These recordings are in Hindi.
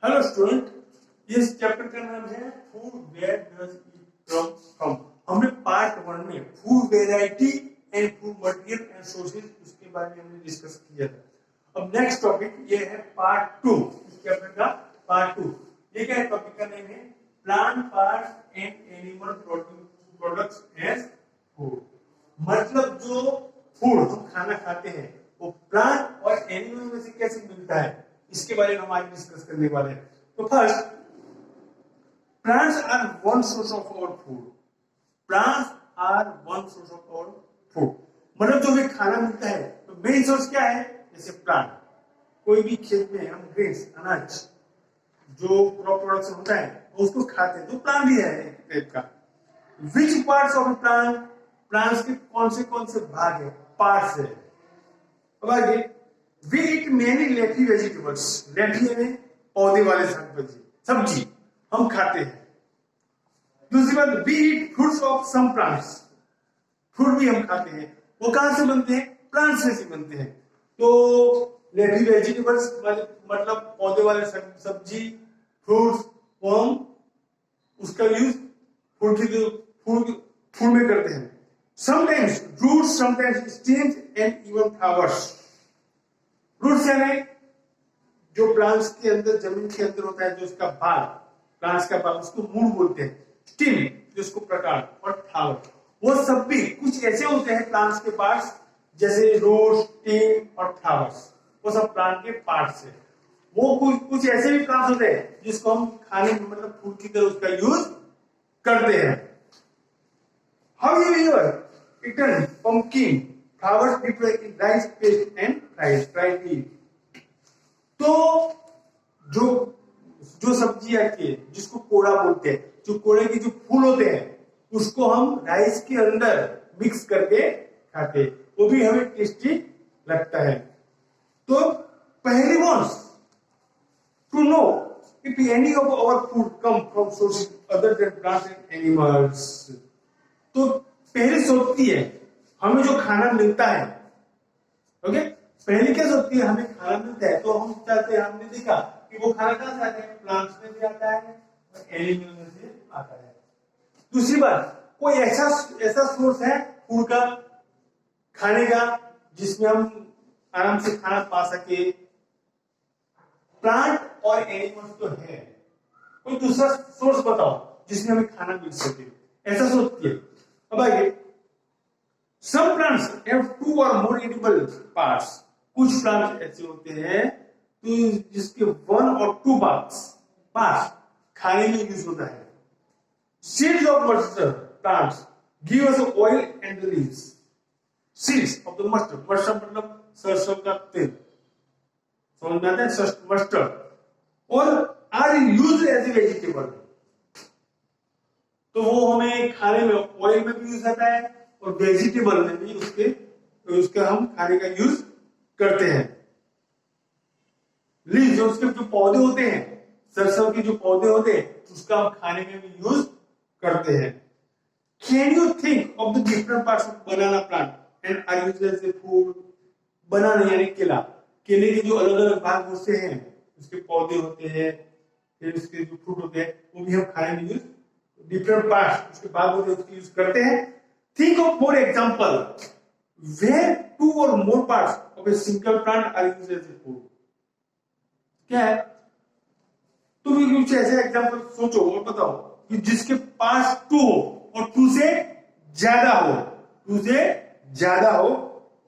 हेलो स्टूडेंट, इस चैप्टर का नाम है food where does it come from. हमने पार्ट 1 में food variety and food material and sources उसके बारे में हमने डिस्कस किया था। अब नेक्स्ट टॉपिक ये है पार्ट 2 इस चैप्टर का पार्ट 2। ये क्या है? टॉपिक का नेम है plant parts and animal products as food. मतलब जो फूड हम खाना खाते हैं वो प्लांट और एनिमल में से कैसे मिलता है, इसके बारे में हम आज डिस्कस करने वाले हैं। तो first, plants are one source of our food. Plants are one source of our food, मतलब जो भी खाना मिलता है तो मेन सोर्स क्या है? जैसे प्लांट, कोई भी खेत में हम ग्रेन्स अनाज जो क्रॉप प्रोडक्शन होता है उसको खाते हैं तो प्लांट ही है एक टाइप का। Which parts of plant, plants के कौन से भाग है? पार्ट्स है। अब आगे, We eat many leafy vegetables. Leafy यानी पौधे वाले सब्जी हम खाते हैं। दूसरी बात, we eat fruits of some plants. Fruit भी हम खाते हैं। वो कहां से बनते हैं? प्लांट्स से बनते हैं। तो leafy vegetables मतलब पौधे वाले सब्जी, फ्रूट्स, वो हम उसका यूज फूड में करते हैं। Sometimes roots, sometimes stems and even flowers. Roots यानी जो प्लांट्स के अंदर, जमीन के अंदर होता है, जो उसका भाग, प्लांट्स का भाग, उसको मूल बोलते हैं। स्टेम जिसको प्रकार, और फ्लावर, वो सब भी कुछ ऐसे होते हैं प्लांट्स के पार्ट्स, जैसे रूट्स, स्टेम और फ्लावर्स, वो सब प्लांट के पार्ट्स है। वो कुछ ऐसे भी प्लांट्स होते हैं जिसको हम खाने में मतलब फूड की तरह उसका यूज करते हैं। How you your eaten pumpkin flowers prepared in rice paste and fried meat। तो जो सब्जियां की जिसको कोड़ा बोलते हैं, जो कोड़े के जो फूल होते हैं उसको हम राइस के अंदर मिक्स करके खाते हैं, वो भी हमें टेस्टी लगता है। तो पहली wants to know if any of our food come from sources other than plants and animals। तो पहली सोचती है हमें जो खाना मिलता है, ओके, पहले क्या सोचती है? हमें खाना मिलता है तो हम चाहते हैं, हमने देखा कि वो खाना कहां से आता है? प्लांट्स में भी आता है और एनिमल में से आता है। दूसरी बात, कोई ऐसा सोर्स है फूड का, खाने का, जिसमें हम आराम से खाना पा सके? प्लांट और एनिमल्स तो है, कोई दूसरा सोर्स बताओ जिसमें हमें खाना मिल सके, ऐसा सोचती है। अब आगे, Some plants have 2 or more edible parts। कुछ प्लांट ऐसे होते हैं तो जिसके 1 और 2 पार्ट्स खाने में यूज होता है। Seeds of mustard plants give us oil and the leaves। Seeds of the mustard मतलब सरसों का तेल, समझ में आता है? मस्टर्ड, और are used as a vegetable. तो वो हमें खाने में ऑयल में भी यूज आता है और वेजिटेबल में भी उसके हम खाने का यूज करते हैं। लीव्स, जो उसके जो पौधे होते हैं, सरसों के जो पौधे होते हैं, उसका हम खाने में भी यूज करते हैं। Can you think of the different parts of banana plant and are used as a food. Banana यानी केला, केले के जो अलग अलग भाग होते हैं, उसके पौधे होते हैं, फिर उसके जो फ्रूट होते हैं, वो भी हम खाने में यूज, डिफरेंट पार्ट्स उसके भाग होते हैं, उसके यूज करते हैं। Think of more example where 2 or more parts of a single plant are used as a food। क्या है? तुम कुछ ऐसे एग्जांपल सोचो और बताओ कि जिसके पास 2 हो और 2 से ज्यादा हो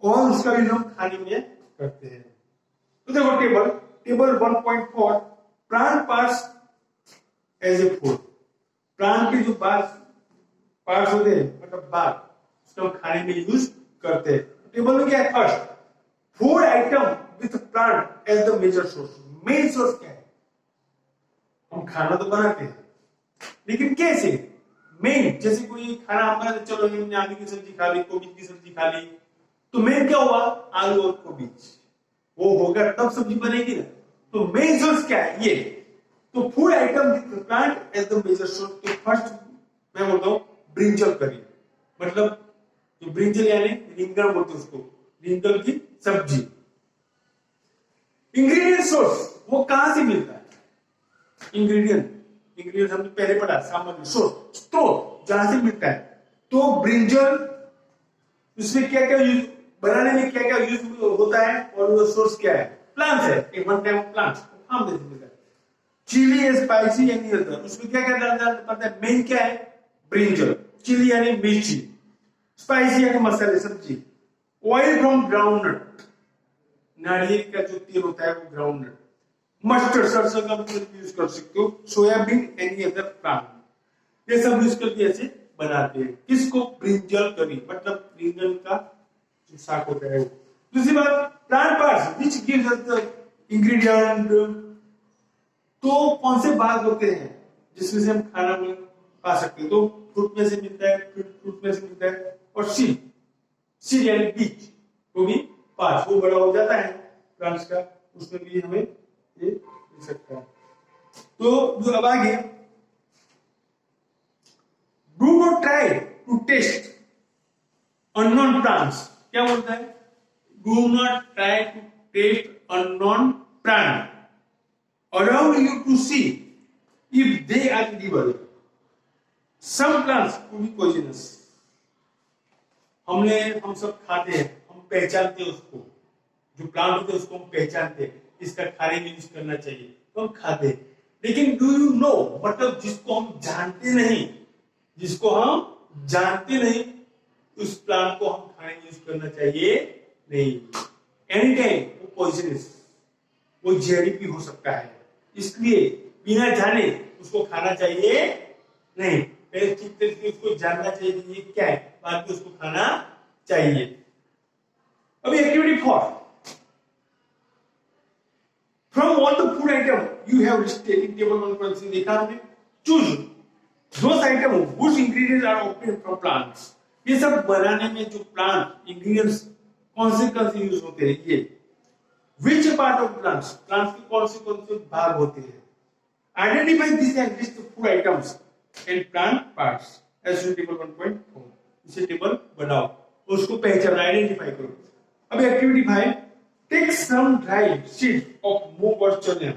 और उसका भी हम खाने में करते हैं। तो देखो table 1.4 plant parts as a food. Plant के जो पार्ट्स होते हैं मतलब भाग, उसको हम खाने में यूज करते हैं। टेबल में क्या है? First, food item with plant as the major source. Main source क्या है? हम खाना तो बनाते हैं, लेकिन कैसे? मेन, जैसे कोई खाना हम बनाते, चलो हमने आलू की सब्जी खा ली, गोभी की सब्जी खा ली, तो मेन क्या हुआ? आलू और गोभी, वो होगा तब सब्जी बनेगी ना। तो मेन सोर्स क्या है? ये। तो food item with plant as the major source. तो फर्स्ट मैं बोलता हूं ब्रिंजल करी, मतलब जो ब्रिंजल यानी रिंगण बोलते हैं उसको, रिंगण की सब्जी। इंग्रेडिएंट सोर्स वो कहां से मिलता है? इंग्रेडिएंट हमने पहले पढ़ा, सामग्री, सोर्स, स्रोत जहां से मिलता है। तो ब्रिंजल, उसमें क्या क्या यूज, बनाने में क्या क्या यूज होता है, और वो सोर्स क्या है, प्लांट्स है, एक one type of plants, form देते हैं। चिली है, स्पाइसी एनी अदर, उसमें क्या क्या डालना पड़ता है, मेन क्या है, ब्रिंजल, चिली यानी मिर्ची, स्पाइसी यानी मसाले, सब्जी, ऑयल फ्रॉम ग्राउंडनट, नारियल का जो तेल होता है वो ग्राउंडनट, मस्टर्ड, सरसों का भी यूज कर सकते हो, सोयाबीन, एनी अदर प्लांट, ये सब यूज करके ऐसे बनाते हैं। किसको, ब्रिंजल करी, मतलब ब्रिंजल का जो शाक होता है वो। दूसरी बात, plant parts which gives us the ingredient, तो कौन से भाग होते हैं जिसमें से हम खाना में पा सकते हैं, तो फ्रूट में से मिलता है, फ्रूट में से मिलता है, और सीड यानी बीज, वो भी पार्ट, वो बड़ा हो जाता है प्लांट्स का, उसमें भी हमें ये मिल सकता है। तो जो अब आगे, do not try to taste unknown plants, क्या बोलता है, do not try to taste unknown plant, allow you to see if they are edible. Some plants could be poisonous. हम सब खाते हैं, हम पहचानते हैं उसको, जो प्लांट होते हैं उसको हम पहचानते हैं, इसका खाने में यूज करना चाहिए तो हम खाते हैं। लेकिन डू यू नो, मतलब जिसको हम जानते नहीं, उस प्लांट को हम खाने में यूज करना चाहिए नहीं। एनी टाइम वो पॉइजनस, वो जहरी भी हो सकता है, इसलिए बिना जाने उसको खाना चाहिए नहीं, पहले ठीक तरह से उसको जानना चाहिए कि ये क्या है, बाद में उसको खाना चाहिए। अभी activity 4, from all the food item you have listed in table 1 से देखा हमने, choose those item which ingredients are obtained from plants, ये सब बनाने में जो प्लांट इंग्रेडिएंट्स कौन से यूज होते हैं, ये Which part of plants के कौन से भाग होते हैं, identify these and list the food items and plant parts as in table 1.4, इसे टेबल बनाओ, उसको पहचानो, आइडेंटिफाई करो। अब activity 5, take some dry seed of मूंग और चने,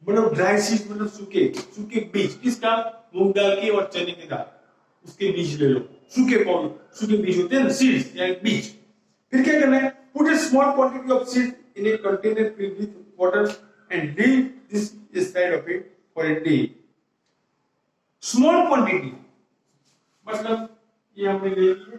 मतलब ड्राई सीड मतलब सूखे बीज, किसका, मूंग दाल के और चने के दाल, उसके बीज ले लो, सूखे बीज होते हैं ना, सीड्स यानी बीज। फिर क्या करना है, put a small quantity of seed in a container filled with water and leave this inside of it for a day. Small quantity मतलब ये हमने ले लिया,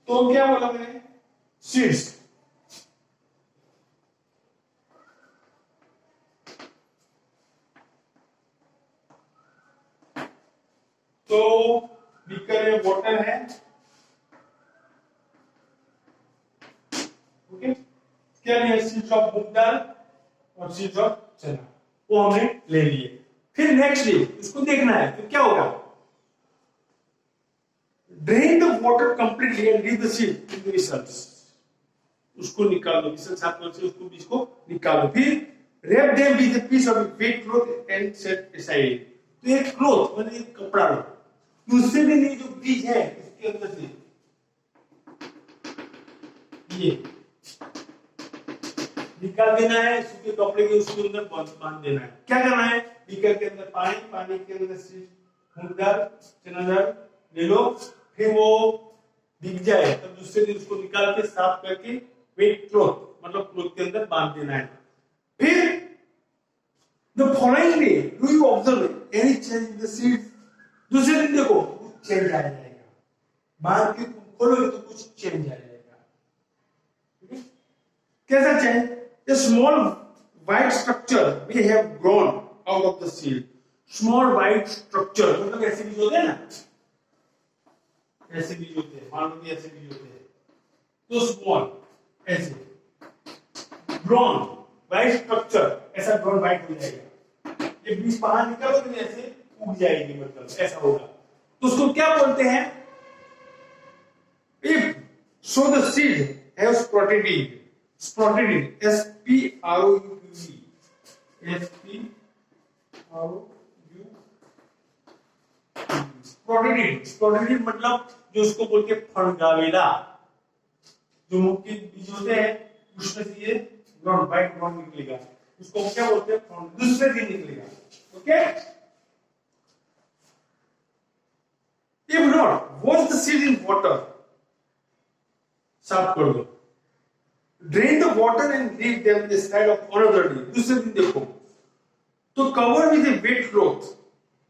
तो क्या बोला मैंने, सीड्स, तो बीकर में वाटर है, ओके, क्या लिया, सीड्स ऑफ मूंग दाल और सीड्स ऑफ चना, वो हमने ले लिए। फिर नेक्स्ट डे इसको देखना है, तो क्या होगा, drain the water completely and leave the seed in the vessels, उसको निकाल दो, विसल साफ से उसको बीज को निकालो। फिर wrap them with a piece of a wet cloth and set aside, तो एक क्लॉथ मतलब एक कपड़ा लो, उससे भी नहीं, जो बीज है इसके अंदर से ये निकाल देना है, सूखे कपड़े के उसके अंदर बांध देना है। क्या करना है, बीकर के अंदर पानी के अंदर सीड, मूंग दाल, चना दाल ले लो, फिर वो भीग जाए तब दूसरे दिन उसको निकाल के साफ करके वेट क्लॉथ मतलब क्लॉथ के अंदर बांध देना है। फिर the following day do you observe any change in the seed, दूसरे दिन देखो कुछ चेंज आ जाएगा, बांध के तुम खोलोगे तो कुछ चेंज आ जाएगा। कैसा change, a small white structure may have grown out of the seed, small white structure मतलब ऐसे बीज होते हैं ना, ऐसे बीज होते हैं, मान लो कि ऐसे बीज होते हैं, तो स्मॉल ऐसे ग्राउंड वाइट स्ट्रक्चर, ऐसा ग्राउंड वाइट हो जाएगा, ये बीज बाहर निकालोगे ऐसे उग जाएगी, मतलब ऐसा होगा। तो उसको क्या बोलते हैं? If so the seed have sprouted, sprouted मतलब जो उसको बोल के फणगावेला, जो मुख्य बीज होते हैं उसमें से ये ग्राउंड वाइट ग्राउंड निकलेगा, उसको क्या बोलते हैं? दूसरे दिन निकलेगा। Okay, if not wash the seed in water, साफ कर दो, drain the water and leave them the side of another day, दूसरे दिन देखो, तो cover with a wet cloth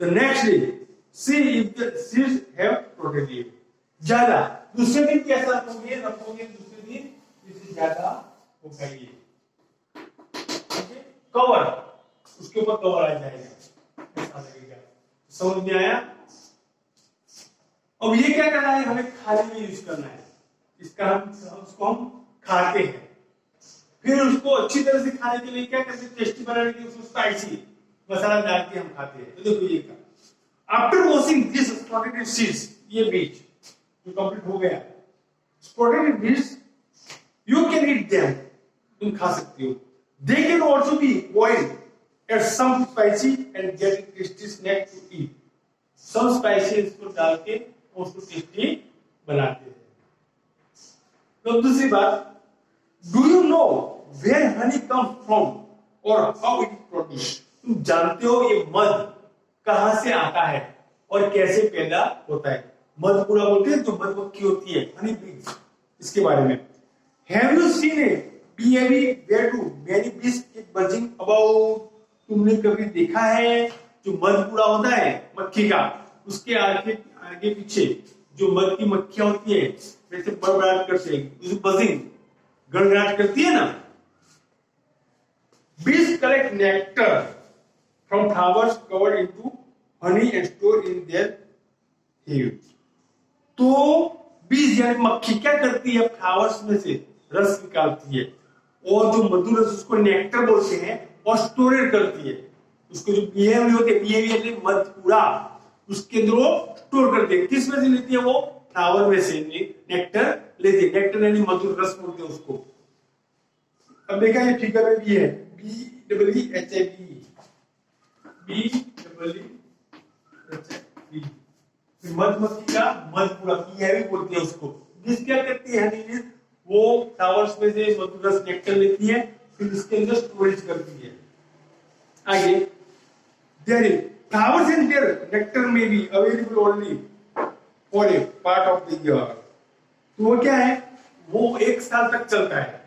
the next day, see if the seeds have protected. ज्यादा दूसरे दिन कैसा रखोगे? दूसरे दिन इससे ज्यादा होगा ये, कवर, उसके ऊपर कवर आ जाएगा, ऐसा लगेगा। समझ में आया? अब ये क्या करना है? हमें खाने में यूज करना है। उसको हम खाते हैं, फिर उसको अच्छी तरह से खाने के लिए क्या करते हैं? टेस्टी बनाने के लिए उसको स्पाइसी मसाला डाल के हम खाते हैं। तो देखो ये का, आफ्टर वॉशिंग दिस स्प्रॉटेड सीड्स, ये बीज जो कंप्लीट हो गया, स्प्रॉटेड बीज यू कैन ईट देम, तुम खा सकती हो। They can also be boiled, add some spicy and get a tasty snack to eat. Some spices को डाल के उसको टेस्टी बनाते हैं। तो दूसरी बात, do you know where honey comes from or how it is produced? तुम जानते हो ये मध कहाँ से आता है और कैसे पैदा होता है? मध पूरा बोलते हैं जो मधुमक्खी होती है, हनी बीज, इसके बारे में। Have you seen it? Where do many bees keep buzzing about? तुमने कभी देखा है जो मध पूरा होता है मक्खी का, उसके आगे पीछे जो मध की मक्खियां होती है वैसे बड़बड़ाहट करते हैं, उसे बजिंग, गड़गड़ाहट करती है ना। Bees collect nectar from flowers covered into honey and store in their hives. तो बीज यानी मक्खी क्या करती है? फ्लावर्स में से रस निकालती है और जो मधुर रस उसको नेक्टर बोलते हैं और स्टोरेज करती है। उसको जो बिहेवियर होते हैं, बिहेवियर मध पूरा, उसके अंदर वो स्टोर करते हैं। किस में से लेती है? वो फ्लावर में से नेक्टर लेती है। नेक्टर यानी मधुर रस बोलते हैं उसको। अब देखा ये फिगर में भी है, मधुमक्खी का मध पूरा बिहेवियर बोलते हैं उसको। बीज क्या करती है? हनी बीज वो फ्लावर्स में से मधुर रस नेक्टर लेती है, फिर इसके अंदर स्टोरेज करती है। आगे, there is flowers and their nectar में bee available only for a part of the year. तो वो क्या है? वो एक साल तक चलता है,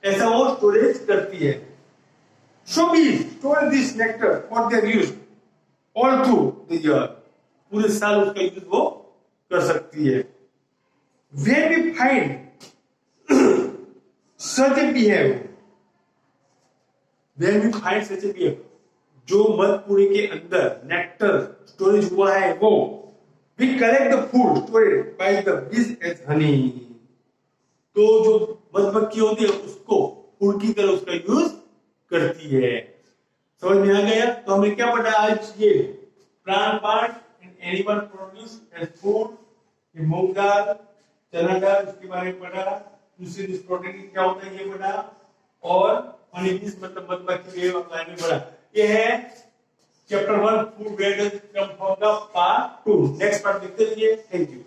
ऐसा वो स्टोरेज करती है। So bee store this nectar for their use all through the year, पूरे साल उसका यूज वो कर सकती है। Where we find such a behavior, when we find such a behavior, जो मध पूरे के अंदर नेक्टर स्टोरेज हुआ है वो, we collect the food stored by the bees as honey. तो जो मधुमक्खी होती है उसको फूड की तरह उसका यूज करती है। समझ में आ गया? तो हमें क्या पढ़ा आज? ये plant part and animal produce as food, मूंग दाल, चना दाल, उसके बारे में पढ़ा। दूसरी प्रोटीन क्या होता है ये पढ़ा, और हनी बीज मतलब मधुमक्खी के बारे में पढ़ा। ये है chapter 1 food where does come from the part 2। Next part देखते रहिए। Thank you.